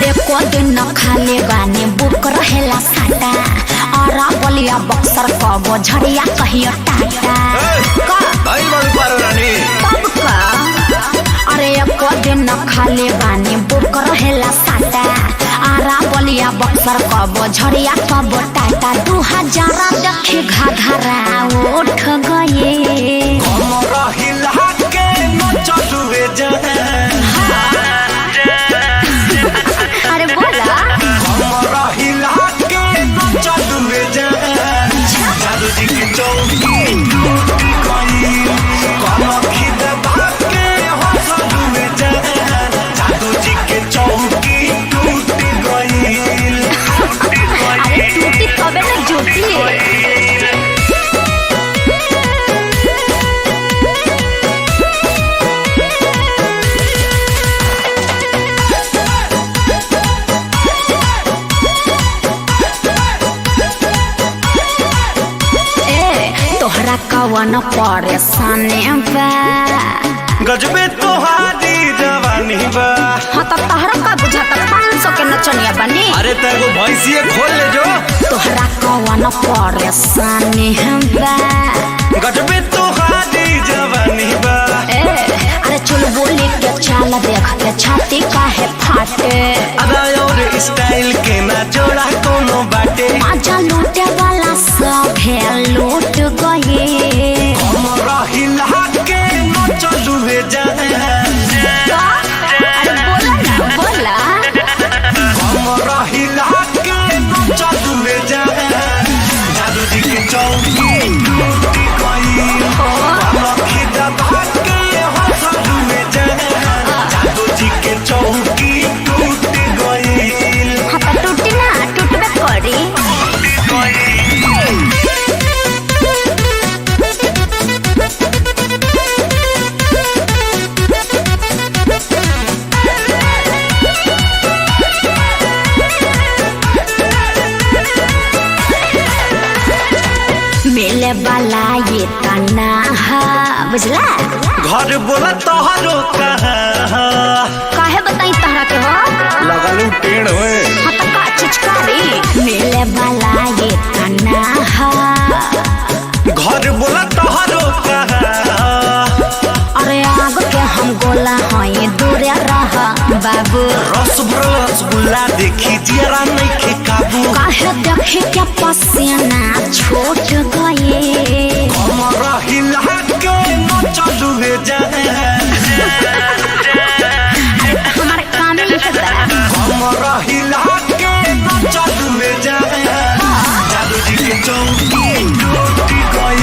एको दिन न खाले बानी बुक रहेला साटा और बोलिया बक्सर कबो झड़िया कहियो टाटा कब का अरे एको दिन न खाले बानी बुक रहेला साटा आरा बोलिया बक्सर कबो झड़िया कबो टाटा 2000 देखी घाघरा उठ गए अरे बोला टूटी तबे न जुटी तोहरा कवन परेशानी बा गजबे तोहारी जवानी बा। हाँ तो तोहरा का बुझाता 500 के नचनिया बनी। अरे तेरे भैंसिए खोल ले जो। तोहरा कवन परेशानी बा गजबे तोहारी जवानी बा। अरे चल बोले के चाल देख के छाती काहे फाटे। अदा और स्टाइल के ना जोड़ा कोनो बाटे। आजा लूटे वाला सब है लूट गए। हमरा हिला के न चलू रे जाए। अरे बोला ना बोला। हमरा हिला के न चलू रे जाए। जादू जी के चौकी टूट गई। लखी दबा के हो चलू रे जाए। जादू जी के चौकी टूट गई। हाँ तो टूटी ना टूटबे करी। मिले वाला ये तना बुझला। घर बोला तोहरो कहाँ काहे बताई तहरा के हो लगलू टेढ़ होए। हाँ तो का चिचकारी। मिले वाला ये तना घर बोला तोहरो कहाँ। अरे आग के हम गोला हई दूरे रह बाबू। रस भरल रसगुल्ला देखी जरा नहीं के काबू। काहे देखे क्या पसीना छूट गए। हमरा हिला के न चलू रे जाए। हमारे काम ही है तेरा। हमरा हिला के न चलू रे जाए। जादू जी के चौकी